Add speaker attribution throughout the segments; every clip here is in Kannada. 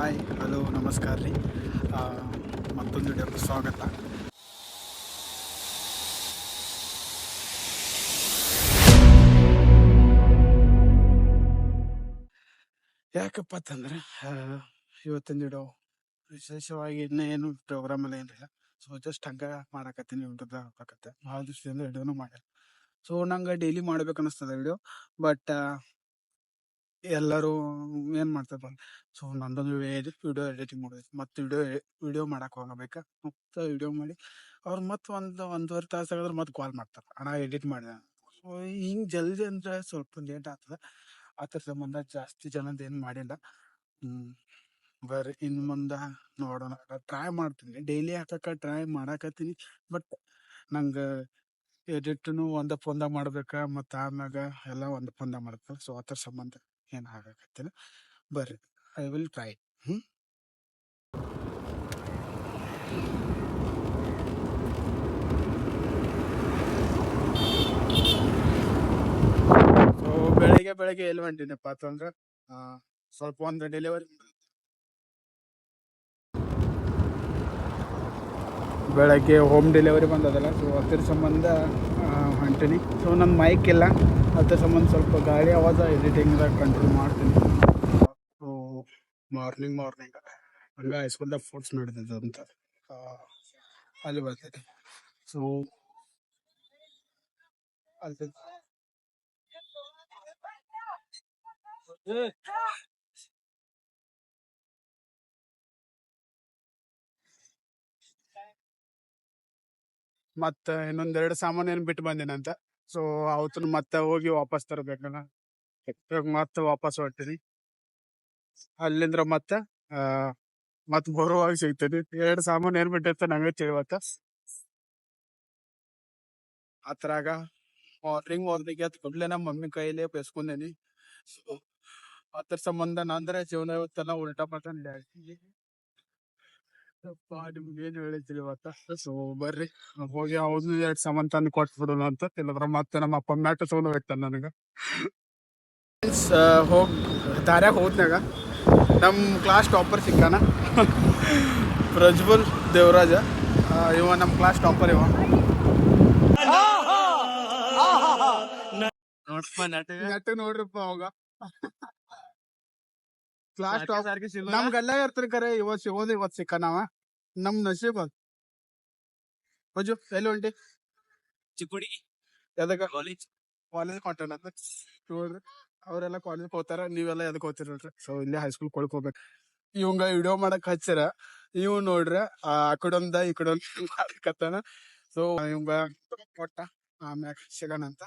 Speaker 1: ಹಾಯ್ ಹಲೋ ನಮಸ್ಕಾರ ರೀ. ಮತ್ತೊಂದು ವಿಡಿಯೋಕ್ಕೆ ಸ್ವಾಗತ. ಯಾಕಪ್ಪ ಅಂತಂದ್ರೆ ಇವತ್ತಿನ ವಿಡಿಯೋ ವಿಶೇಷವಾಗಿ ಇನ್ನೇನು ಪ್ರೋಗ್ರಾಮ್ ಎಲ್ಲ ಏನಿಲ್ಲ. ಸೊ ಜಸ್ಟ್ ಹಂಗ ಮಾಡಾಕತ್ತೀನಿ. ಯೂಟ್ಯೂಬ್ದಾಗ ಹಾಕತ್ತೆ ಭಾಳ ದಿವಸದಿಂದ ವಿಡಿಯೋನು ಮಾಡ್ಯಾರ. ಸೊ ನಂಗೆ ಡೈಲಿ ಮಾಡ್ಬೇಕು ಅನಿಸ್ತದೆ ವಿಡಿಯೋ. ಬಟ್ ಎಲ್ಲರೂ ಏನು ಮಾಡ್ತಾರೆ, ಸೊ ನಂದೊಂದು ವಿಡಿಯೋ ಎಡಿಟಿಂಗ್ ಮಾಡೋದು, ಮತ್ತು ವಿಡಿಯೋ ಮಾಡಕ್ಕೆ ಹೋಗಬೇಕಾ, ಮತ್ತು ವಿಡಿಯೋ ಮಾಡಿ ಅವ್ರು ಮತ್ತೆ ಒಂದೂವರೆ ತಾಸು ಆಗಿದ್ರೆ ಮತ್ತೆ ಕಾಲ್ ಮಾಡ್ತಾರೆ, ಅಣ್ಣ ಎಡಿಟ್ ಮಾಡಿದೆ. ಸೊ ಹಿಂಗೆ ಜಲ್ದಿ ಅಂದ್ರೆ ಸ್ವಲ್ಪ ಲೇಟ್ ಆಗ್ತದೆ. ಅದ್ರ ಸಂಬಂಧ ಜಾಸ್ತಿ ಜನದ ಏನು ಮಾಡಿಲ್ಲ. ಬರ್ರಿ ಇನ್ನು ಮುಂದೆ ನೋಡೋಣ. ಟ್ರೈ ಮಾಡ್ತೀನಿ, ಡೈಲಿ ಹಾಕಕ್ಕೆ ಟ್ರೈ ಮಾಡಾಕತ್ತೀನಿ. ಬಟ್ ನಂಗೆ ಎಡಿಟ್ನು ಒಂದ ಫೋನ್ದಾಗ ಮಾಡ್ಬೇಕಾ, ಮತ್ತು ಆಮ್ಯಾಗ ಎಲ್ಲ ಒಂದು ಫೋನ್ದಾಗ ಮಾಡ್ಬೇಕು. ಸೊ ಅದ್ರ ಸಂಬಂಧ ಏನು ಹಾಗಾಕತ್ತಿಲ್ಲ. ಬರ್ರಿ ಐ ವಿಲ್ ಟ್ರೈ. ಸೊ ಬೆಳಗ್ಗೆ ಎಲ್ಲಿ ಹೊಂಟಿನಪ್ಪ ಅಂತಂದ್ರೆ ಸ್ವಲ್ಪ ಒಂದು ಡೆಲಿವರಿ ಬೆಳಗ್ಗೆ ಹೋಮ್ ಡೆಲಿವರಿ ಬಂದದಲ್ಲ. ಸೊ ಅದ್ರ ಸಂಬಂಧ ಹೊಂಟೀನಿ. ಸೊ ನನ್ನ ಮೈಕ್ ಇಲ್ಲ, ಅದ್ರ ಸಂಬಂಧ ಸ್ವಲ್ಪ ಗಾಳಿ ಆವಾಜ ಎಡಿಟಿಂಗ್ದಾಗ ಕಂಟ್ರೋಲ್ ಮಾಡ್ತೀನಿ. ಸೊ ಮಾರ್ನಿಂಗ್ ಹಂಗೆ ಹೈಸ್ಕೂಲ್ದಾಗ ಫೋರ್ಟ್ಸ್ ನಡೆದಿದ್ದು ಅಂತ ಅಲ್ಲಿ ಬರ್ತೈತಿ. ಸೊ ಅಲ್ಲಿ ಮತ್ತೆ ಇನ್ನೊಂದೆರಡು ಸಾಮಾನು ಏನು ಬಿಟ್ಟು ಬಂದೇನಂತ. ಸೊ ಅವತ್ತನ್ನು ಮತ್ತೆ ಹೋಗಿ ವಾಪಸ್ ತರಬೇಕಲ್ಲ. ಮತ್ತೆ ವಾಪಸ್ ಹೊರ್ತೀನಿ. ಅಲ್ಲಿಂದ್ರ ಮತ್ತೆ ಬರುವಾಗ ಸಿಗ್ತದೆ. ಎರಡು ಸಾಮಾನು ಏನ್ ಬಿಟ್ಟಿರ್ತ ನಂಗೆ ತಿಳಿವತ್ತ. ಅದ್ರಾಗ ಮಾರ್ನಿಂಗ್ ಎದ್ದು ಕೂಡ್ಲೆ ನಮ್ಮ ಮಮ್ಮಿ ಕೈಲೇ ಬೇಸ್ಕೊಂಡೇನಿ. ಸೊ ಅದ್ರ ಸಂಬಂಧ ನಂದ್ರೆ ಜೀವನ ಇವತ್ತೆಲ್ಲ ಉಲ್ಟಾ ಪಲ್ಟಾ ನಿಮ್ಗೆ ಏನು ಹೇಳಿದ್ರಿ ಇವತ್ತ. ಸೊ ಬರ್ರಿ ಹೋಗಿ ಅವ್ನು ಎರಡು ಸಾಮಾನು ತಂದು ಕೊಟ್ಬಿಡೋಣ ಅಂತ. ಇಲ್ಲದ್ರ ಮತ್ತೆ ನಮ್ಮ ಅಪ್ಪ ಮ್ಯಾಟ ತಗೊಂಡು ಹೋಗ್ತಾನೆ ನನಗೆ. ಹೋಗಿ ದಾರ್ಯಾಗ ಹೋದ್ನಾಗ ನಮ್ಮ ಕ್ಲಾಸ್ ಟಾಪರ್ ಸಿಕ್ಕಾನ. ಪ್ರಜ್ವಲ್ ದೇವರಾಜ, ಇವ ನಮ್ಮ ಕ್ಲಾಸ್ ಟಾಪರ್. ಇವ ನೆಟ್ಟ ನೋಡ್ರಿಪ್ಪ ಅವಾಗ ಕ್ಲಾಸ್ ಟಾಪರ್ ನಮ್ಗೆಲ್ಲ ಇರ್ತಾರೆ ಕರೆ. ಇವತ್ತು ಸಿಕ್ಕಾನವ. ನಮ್ ನಸೀಬ್ ಅದು. ಮಂಜು ಎಲ್ಲಿ ಹೊಂಟಿ? ಚಿಕ್ಕೋಡಿ ಎದಕ್ಕ? ಕಾಲೇಜ್ ಹೊಂಟಾನ ಅಂತ ನೋಡ್ರಿ. ಅವರೆಲ್ಲ ಕಾಲೇಜ್ ಹೋಗ್ತಾರ, ನೀವೆಲ್ಲ ಎದಕ್ ಹೋಗ್ತೀರಿ ನೋಡ್ರಿ. ಸೊ ಇಲ್ಲೇ ಹೈಸ್ಕೂಲ್ ಕೊಳಕ್ ಹೋಗ್ಬೇಕು. ಇವಂಗ ವಿಡಿಯೋ ಮಾಡಕ್ ಹಚ್ಚಾರ. ಇವ್ ನೋಡ್ರಿ ಆ ಕಡೊಂದ ಈ ಕಡೊಂದ್ ಮಾಡ್ಕತ್ತಾನ. ಸೊ ಇವಂಗ ಕೊಟ್ಟ ಆಮ್ಯಾಗ ಸಿಗೋಣ ಅಂತ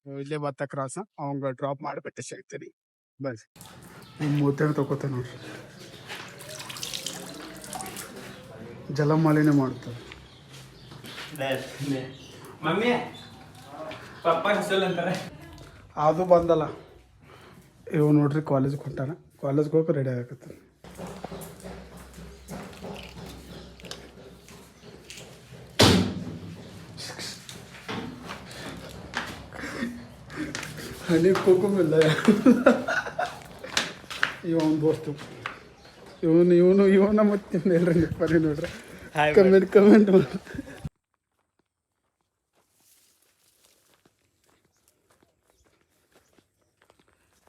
Speaker 1: ಇಲ್ಲೇ ಬತ್ತ ಕ್ರಾಸ್. ಅವಂಗ ಡ್ರಾಪ್ ಮಾಡಿಬಿಟ್ಟೆ ಸಿಗ್ತೀರಿ. ಬರ್ರಿ ಮೂತ್ಯಾಗ ತಗೋತ ನೋಡ್ರಿ. ಜಲಮಾಲಿನ್ಯ ಮಾಡ್ತಾರೆ. ಅದು ಬಂದಲ್ಲ. ಇವ್ ನೋಡ್ರಿ ಕಾಲೇಜ್ಗೆ ಹೊಂಟಾನ. ಕಾಲೇಜ್ಗೆ ಹೋಗಿ ರೆಡಿ ಆಗತ್ತ. ಹನಿ ಕುಕುಮಿಲ್ಲ. ಇವನ್ ದೋಸ್ತು ಇವನ ಮತ್ತೆ ಎಲ್ರಿ ಬರ್ರಿ ನೋಡ್ರಿ. ಕಮೆಂಟ್ ಮಾಡಿ.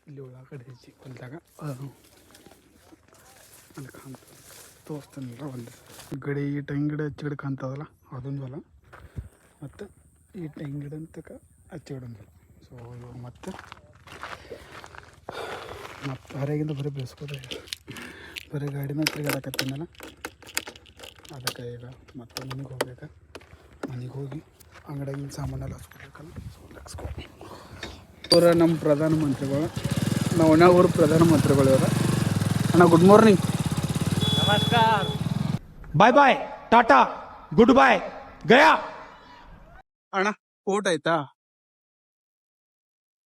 Speaker 1: ಇಲ್ಲಿ ಒಳಗಡೆ ಹೆಚ್ಚಿ ಹೊಲ್ದಾಗ ಅಲ್ಲಿ ಕಾಣ್ತ ತೋರಿಸ್ತಾನಲ್ಲ. ಒಂದು ಗಡಿ ಈ ತೆಂಗಿನ ಗಿಡ ಹಚ್ಚಿ ಗಿಡ ಕಾಣ್ತದಲ್ಲ ಅದೊಂದು ಹೊಲ, ಮತ್ತು ಈ ತೆಂಗಿನ ಗಿಡ ಅಂತಕ ಹಚ್ಚಿ ಗಿಡಂದು. ಸೊ ಇವಾಗ ಮತ್ತೆ ಹೊರಗಿಂದ ಬರೀ ಬೆಳೆಸ್ಕೋದು, ಬರೀ ಗಾಡಿನ ತಿರುಗಾಡಕತ್ತೀನಲ್ಲ. ಅದಕ್ಕೆ ಈಗ ಮತ್ತೆ ಮನೆಗೆ ಹೋಗ್ಬೇಕಾ. ಮನೆಗೆ ಹೋಗಿ ಅಂಗಡಿಯಾಗಿನ ಸಾಮಾನೆಲ್ಲ ಹಚ್ಕೋಬೇಕಲ್ಲ. ಸೊ ಹಚ್ಕೊ ಇವ್ರ ನಮ್ಮ ಪ್ರಧಾನಮಂತ್ರಿಗಳು, ನಾವು ಒಣಗೂರು ಪ್ರಧಾನಮಂತ್ರಿಗಳು ಇವರು. ಅಣ್ಣ ಗುಡ್ ಮಾರ್ನಿಂಗ್.
Speaker 2: नमस्कार. Bye bye tata goodbye गया.
Speaker 1: ಅಣ್ಣ ಊಟ ಆಯ್ತಾ?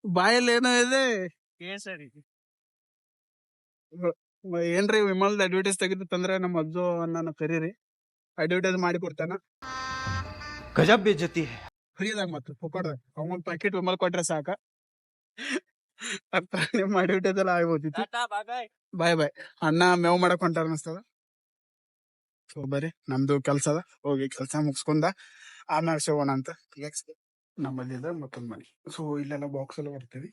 Speaker 1: ಬಾಯಲ್ಲಿ ಏನೋ ಇದೆ
Speaker 2: ಕೇಸರಿ
Speaker 1: ಏನ್ರಿ ವಿಮಲ್ದ ಅಡ್ವರ್ಟೈಸ್ ತೆಗೆದು ತಂದ್ರೆ ನಮ್ಮ ಅಜ್ಜು ನನ್ನ ಕರೀರಿ, ಅಡ್ವರ್ಟೈಸ್ ಮಾಡಿ ಕೊಡ್ತಾನ.
Speaker 2: गजब बेइज्जती है.
Speaker 1: ಫ್ರೀದಾಗ ಮತ್ತೆ ಪುಕ್ಕಡ್ದಾಗ ಒಂದು ಪ್ಯಾಕೆಟ್ ವಿಮಲ್ ಕೊಟ್ರೆ ಸಾಕ. ಅರ್ಥ ಮಾಡಿಬಿಟ್ಟದಲ್ಲ ಆಗ್ಬೋದಿತ್ತು.
Speaker 2: ಟಾಟಾ ಬಾಯ್ ಬಾಯ್.
Speaker 1: ಬಾಯ್ ಬಾಯ್. ಅಣ್ಣ ಮೇವ್ ಮಾಡಕ್ ಹೊಂಟಾರ ಅನಿಸ್ತದ. ಸೊ ಬರ್ರಿ, ನಮ್ದು ಕೆಲ್ಸ ಅದ, ಹೋಗಿ ಕೆಲ್ಸ ಮುಗಿಸ್ಕೊಂಡ ಆಮೇಲೆ ಸಿಗೋಣ ಅಂತ. ನಮ್ಮಲ್ಲಿ ಇದೆ ಮತ್ತೊಂದು ಮನೆ. ಸೊ ಇಲ್ಲೆಲ್ಲ ಬಾಕ್ಸ್ ಎಲ್ಲ ಬರ್ತೀವಿ.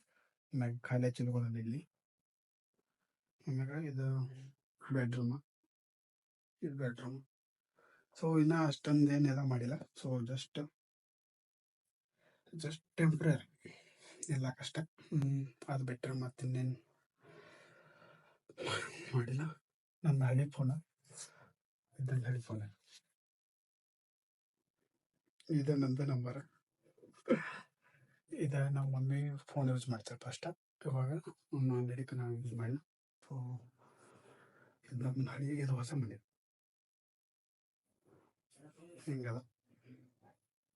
Speaker 1: ಆಮ್ಯಾಗ ಖಾಲಿ ಚಿಲ್ಕೊಳ್ಳೋದು ಇಲ್ಲಿ. ಆಮ್ಯಾಗ ಇದು ಬೆಡ್ರೂಮ್, ಇದು ಬೆಡ್ರೂಮ್. ಸೊ ಇನ್ನ ಅಷ್ಟೊಂದು ಏನೆಲ್ಲ ಮಾಡಿಲ್ಲ. ಸೊ ಜಸ್ಟ್ ಟೆಂಪ್ರರಿ ಎಲ್ಲ ಕಷ್ಟ. ಅದು ಬಿಟ್ಟರೆ ಮತ್ತಿನ್ನೇನು ಮಾಡಿಲ್ಲ. ನನ್ನ ಹಳಿ ಫೋನ, ಇದ್ರಲ್ಲಿ ಹಳಿ ಫೋನ, ಇದು ನಂದು ನಂಬರ್. ಇದು ನಾವು ಮಮ್ಮಿ ಫೋನ್ ಯೂಸ್ ಮಾಡ್ತಾರೆ ಫಸ್ಟ್. ಇವಾಗ ಆಲ್ರೆಡಿ ನಾವು ಯೂಸ್ ಮಾಡಿ. ಸೊ ಇದು ನಮ್ಮ ಹಳಿ, ಇದು ಹೊಸ ಮನೆ ಹಿಂಗದ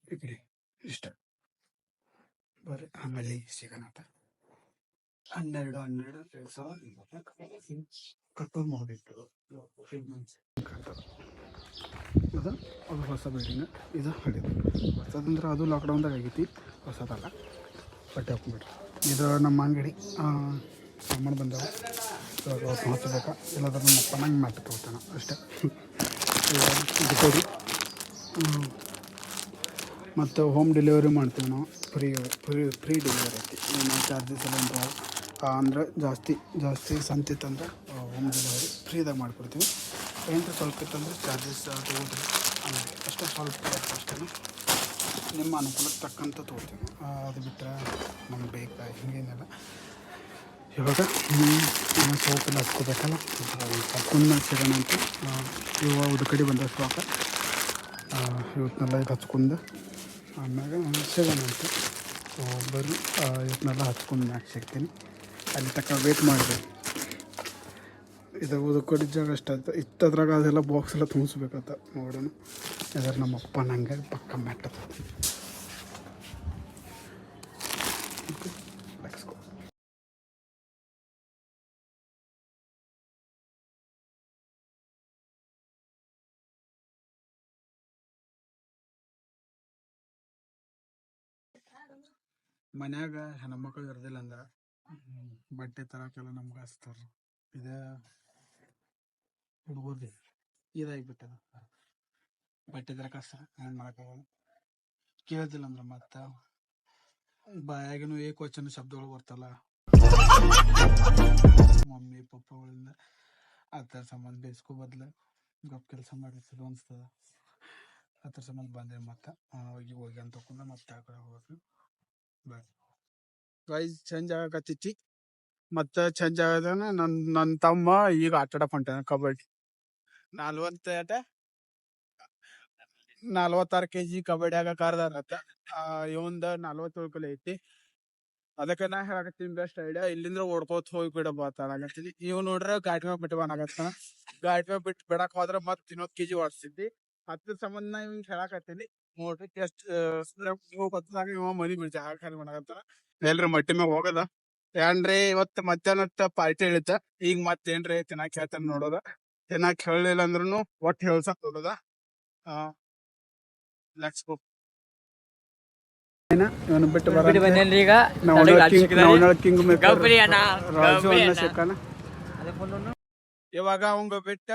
Speaker 1: ಈ ಕಡೆ ಇಷ್ಟ. ಬರ್ರಿ ಆಮೇಲೆ ಸಿಗೋಣ ಅಂತ. 12/12/2024 ಕಟ್ಟೋದು ಮುಗಿದಿತ್ತು. ಅದು ಹೊಸ ಬಿಲ್ಡಿಂಗ್, ಇದು ಹಳಿದು. ಹೊಸದಂದ್ರೆ ಅದು ಲಾಕ್ಡೌನ್ದಾಗ ಆಗೈತಿ, ಹೊಸದಲ್ಲ. ಬಟ್ಟೆ ಹಾಕೊಂಡ್ಬಿಟ್ರಿ. ಇದು ನಮ್ಮ ಅಂಗಡಿ ಸಾಮಾನು ಬಂದವ. ಇವಾಗ ಹಚ್ಚಬೇಕಾ ಇಲ್ಲಾಂದ್ರೆ ನಮ್ಮ ಅಪ್ಪ ನಂಗೆ ಮ್ಯಾಟ್ ತೊಗೊತಾನ ಅಷ್ಟೇ. ಇದು ಕೊಡಿ. ಮತ್ತು ಹೋಮ್ ಡೆಲಿವರಿ ಮಾಡ್ತೀವಿ ನಾವು. ಫ್ರೀ ಡೆಲಿವರಿ ಐತಿ. ಏನು ಚಾರ್ಜಸ್ ಎಲ್ಲ ಅಂದ್ರೆ ಜಾಸ್ತಿ ಸಂತಿತ್ತಂದ್ರೆ ಹೋಮ್ ಡೆಲಿವರಿ ಫ್ರೀದಾಗ ಮಾಡಿಕೊಡ್ತೀವಿ. ಏನಂತ ಸ್ವಲ್ಪ ಇತ್ತಂದ್ರೆ ಚಾರ್ಜಸ್ ತೊಗೊಳ್ತೀವಿ. ಆಮೇಲೆ ಅಷ್ಟೇ, ಸ್ವಲ್ಪ ಅಷ್ಟೇ ನಿಮ್ಮ ಅನುಕೂಲಕ್ಕೆ ತಕ್ಕಂತ ತೊಗೊಳ್ತೀವಿ. ಅದು ಬಿಟ್ಟರೆ ನಮ್ಗೆ ಬೇಕಾ ಹಿಂಗೇನೆಲ್ಲ. ಇವಾಗ ಸೋಪೆಲ್ಲ ಹಚ್ಕೋಬೇಕಲ್ಲ, ಹಚ್ಕೊಂಡು ಸಿಗೋಣ ಅಂತ. ಇವಾಗ ಉದುಕಡಿ ಬಂದಷ್ಟು ಹಾಕ ಇವತ್ತನ್ನೆಲ್ಲ ಈಗ ಹಚ್ಕೊಂಡು ಆಮ್ಯಾಗ ಸಿಗೋಣ ಅಂತ. ಸೊ ಬರ್ರಿ, ಇವತ್ತನ್ನೆಲ್ಲ ಹಚ್ಕೊಂಡು ಮ್ಯಾಕ್ ಸಿಗ್ತೀನಿ. ಅಲ್ಲಿ ತಕ್ಕ ವೇಟ್ ಮಾಡಿದೆ. ಇದು ಉದುಕಡಿ ಜಾಗ ಅಷ್ಟ ಆಯ್ತು. ಇಷ್ಟದ್ರಾಗ ಅದೆಲ್ಲ ಬಾಕ್ಸ್ ಎಲ್ಲ ತುಂಬಿಸ್ಬೇಕಂತ ನೋಡೋಣ. ಯಾವ್ದಾರು ನಮ್ಮ ಅಪ್ಪ ನಂಗೆ ಪಕ್ಕ ಮೆಟ್ಟದ. ಮನ್ಯಾಗ ಹೆಣ್ಮಕ್ಳು ಇರೋದಿಲ್ಲ ಅಂದ್ರೆ ಬಟ್ಟೆ ತರಕ್ಕೆಲ್ಲ ನಮ್ಗೆ ಹಚ್ತಾರೆ. ಇದು ಹುಡುಗರ್ದು ಇದಾಗಿಬಿಟ್ಟದ. ಬಟ್ಟೆ ತರಕ್ಕೆ ಹಚ್ತಾರೆ, ಏನು ಮಾಡೋಕ್ಕಾಗಲ್ಲ. ಕೇಳ್ತಿಲ್ಲ ಅಂದ್ರೆ ಮತ್ತೆ ಬಾಯಾಗನು ಏಕವಚನ ಶಬ್ದಗಳು ಬರ್ತಲ್ಲ ಮಮ್ಮಿ ಪಪ್ಪಗಳಿಂದ. ಅದ್ರ ಸಂಬಂಧ ಬೇಯಿಸ್ಕೊ ಬದ್ಲು ಗಪ್ ಕೆಲಸ ಮಾಡಿರ್ತದೆ ಅನಿಸ್ತದ. ಅದ್ರ ಸಂಬಂಧ ಬಂದೆ ಮತ್ತೆ ಹೋಗಿ ಅಂತ ತಗೊಂಡು ಮತ್ತೆ ಆ ಕಡೆ ಹೋಗ್ಬೇಕು. ಪ್ರೈಸ್ ಚೇಂಜ್ ಆಗಕತ್ತೈತಿ. ಮತ್ತೆ ಚೇಂಜ್ ಆಗದಾನ. ನನ್ನ ತಮ್ಮ ಈಗ ಆಟ ಆಡಕ್ ಹೊಂಟಾನ ಕಬಡ್ಡಿ. 46 kg ಕಬಡ್ಡಿಯಾಗ ಕರ್ದಾರತ್ತ. ಇವಂದ 47 ಕಿಲೋ ಐತಿ. ಅದಕ್ಕೆ ನಾ ಹೇಳಕತ್ತೀನಿ, ಬೆಸ್ಟ್ ಐಡಿಯಾ ಇಲ್ಲಿಂದ್ರ ಓಡ್ಕೋತ ಹೋಗಿ ಬಿಡಬ ಆಗತ್ತೀನಿ. ಇವ್ ನೋಡ್ರ ಗಾಡಿ ಮ್ಯಾಗ ಬಿಟ್ಟು ಆಗತ್ತಾನ. ಗಾಡಿ ಮ್ಯಾಗ ಬಿಟ್ಟು ಬಿಡಕ್ ಹೋದ್ರ ಮತ್ 30 kg ಓಡಿಸ್ತಿದ್ದಿ. ಅದ್ರ ಸಂಬಂಧ ನಾ ಇವ್ ಹೇಳಕತ್ತೀನಿ. ನೋಡ್ರಿ ಎಷ್ಟು ಗೊತ್ತಾಗ ಇವ ಮನಿ ಬಿಡ್ತ ಖಾಲಿ ಮಾಡಕತ್ತಾನ. ಎಲ್ರಿ ಮಟ್ಟಿ ಮ್ಯಾಗ ಹೋಗದ ಏನ್ರಿ ಇವತ್ತು ಮಧ್ಯಾಹ್ನ ಪಾರ್ಟಿ ಹೇಳಿತ್ತ. ಈಗ ಮತ್ತೇನ್ರಿ ತಿನ್ನಾಕ್ ಹೇಳ್ತಾನ ನೋಡೋದ. ತಿನ್ನಾಕ್ ಹೇಳಿಲ್ಲ ಅಂದ್ರೂ ಒಟ್ಟು ಹೇಳ್ಸಕ್ ಹೋಗದ. Let's go. ಇವನು ಬಿಟ್ಟು
Speaker 2: ಬನ್ನಿ ಈಗ
Speaker 1: ಕಿಂಗ್ ಮೇಕರ್ ರಾಜು ಅನ್ನ ಸಿಕ್ಕಾನ. ಇವಾಗ ಅವಂಗ ಬಿಟ್ಟ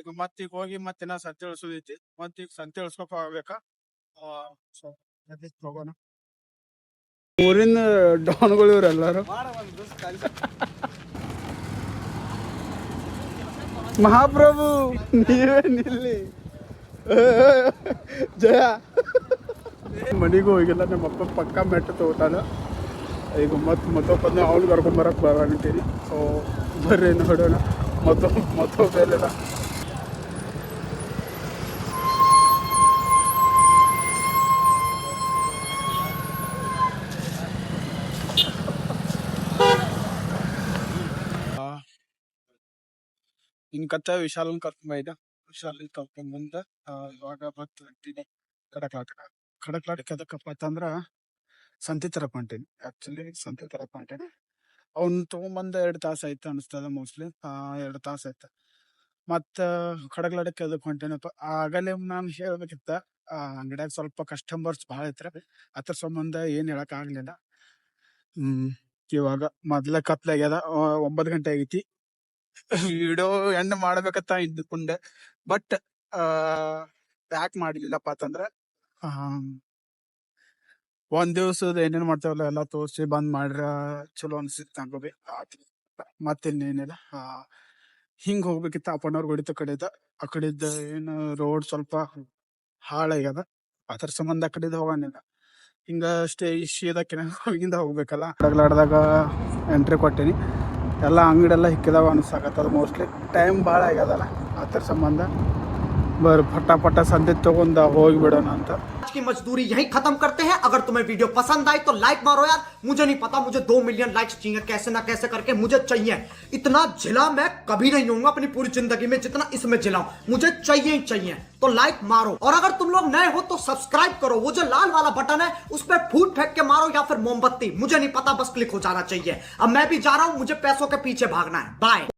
Speaker 1: ಈಗ ಮತ್ತೀಗ ಹೋಗಿ ಮತ್ತಿನ ಸಂತೆ ಇಳಿಸೋದೈತಿ. ಮತ್ತೀಗ ಸಂತೆ ಇಳಿಸ್ಕೊಕ್ ಹೋಗ್ಬೇಕಾ. ಹೋಗೋಣ. ಊರಿನ ಡಾನ್ಗಳು ಇವರೆಲ್ಲರೂ. ಮಹಾಪ್ರಭು ನೀವೇನಿಲ್ಲಿ ಜಯ. ಮನಿಗೂ ಹೋಗಿಲ್ಲ. ನಮ್ಮಪ್ಪ ಪಕ್ಕ ಮೆಟ್ಟ ತಗೋತಾನ. ಈಗ ಮತ್ತೊಬ್ಬನ ಅವ್ನು ಕರ್ಕೊಂಬರಕ್ಕೆ ಬರಂತೀನಿ. ಸೊ ಬರ್ರಿ ನೋಡೋಣ. ಮತ್ತೊಬ್ಬೆಲ್ಲ ಇನ್ಕತ್ತ ವಿಶಾಲನ್ ಕರ್ಕೊಂಬ. ವಿಶಾಲನ್ ಕರ್ಕೊಂಬಂದ ಇವಾಗ ಬರ್ತೀನಿ ಕಡಕ್ಲಾಟಕ್ಕೆ. ಅದಕ್ಕಪ್ಪ ಅಂತಂದ್ರ ಸಂತೆ ತರಕ್ ಹೊಂಟೇನಿ. ಆಕ್ಚುಲಿ ಸಂತೆ ತರಕ್ ಹೊಂಟೇನಿ. ಅವ್ನು ತಗೊಂಬಂದ 2 ತಾಸು ಆಯ್ತು ಅನಿಸ್ತದ ಮೋಸ್ಟ್ಲಿ. 2 ತಾಸು ಆಯ್ತು. ಮತ್ತ ಕಡಕ್ಲಾಟಕ್ಕೆ ಅದಕ್ಕೆ ಹೊಂಟೇನಪ್ಪ. ಆಗಲೇ ನಾನು ಹೇಳ್ಬೇಕಿತ್ತ, ಅಂಗಡಿಯಾಗ ಸ್ವಲ್ಪ ಕಸ್ಟಮರ್ಸ್ ಭಾಳ ಐತ್ರ. ಅದ್ರ ಸಂಬಂಧ ಏನ್ ಹೇಳಕ್ ಆಗ್ಲಿಲ್ಲ. ಇವಾಗ ಮೊದ್ಲ ಕತ್ಲಾಗ್ಯದ 9 ಗಂಟೆ ಆಗೈತಿ. ವಿಡಿಯೋ ಎಂಡ್ ಮಾಡ್ಬೇಕಂತ ಇದ್ಕೊಂಡೆ, ಬಟ್ ಯಾಕೆ ಮಾಡ್ಲಿಲ್ಲಪ್ಪ ಅಂತಂದ್ರ ಒಂದ್ ದಿವ್ಸದ ಏನೇನ್ ಮಾಡ್ತೇವಲ್ಲ ಎಲ್ಲಾ ತೋರ್ಸಿ ಬಂದ್ ಮಾಡ್ರ ಚಲೋ ಅನ್ಸಿತ್ ನಂಗೋಬಿ. ಮತ್ತಿನ್ನೇನಿಲ್ಲ. ಹಿಂಗ್ ಹೋಗ್ಬೇಕಿತ್ತ ಅಪ್ಪನವ್ರ ಹೊಡಿತ ಕಡೆದ. ಆ ಕಡೆದ ಏನ್ ರೋಡ್ ಸ್ವಲ್ಪ ಹಾಳಾಗ್ಯದ, ಅದ್ರ ಸಂಬಂಧ ಆ ಕಡೆದ ಹೋಗಂಗಿಲ್ಲ. ಹಿಂಗ ಸೀದಾ ಹೋಗಿಂದ ಹೋಗ್ಬೇಕಲ್ಲ. ಹಡಗ್ಲಾಡ್ದಾಗ ಎಂಟ್ರಿ ಕೊಟ್ಟೀನಿ, ಎಲ್ಲ ಅಂಗಡಿ ಎಲ್ಲ ಹಿಕ್ಕಿದಾವ ಅನ್ಸಾಕತ್ತದ. ಮೋಸ್ಟ್ಲಿ ಟೈಮ್ ಭಾಳ ಆಗ್ಯದಲ್ಲ, ಅದ್ರ ಸಂಬಂಧ बर फटाफट संदे तಗೊಂಡ ಹೋಗಿಬಿಡೋಣ ಅಂತ.
Speaker 3: आज की मजदूरी यही खत्म करते हैं. अगर तुम्हें वीडियो पसंद आई तो लाइक मारो यार. मुझे नहीं पता, मुझे 2 मिलियन लाइक्स चाहिए, कैसे ना कैसे करके मुझे चाहिए. इतना झिला मैं कभी नहीं होऊंगा अपनी पूरी जिंदगी में जितना इसमें झिला हूं. मुझे चाहिए ही चाहिए. तो लाइक मारो, और अगर तुम लोग नए हो तो सब्सक्राइब करो. वो जो लाल वाला बटन है उस पर फूट फेंक के मारो या फिर मोमबत्ती, मुझे नहीं पता, बस क्लिक हो जाना चाहिए. अब मैं भी जा रहा हूं, मुझे पैसों के पीछे भागना है. बाय.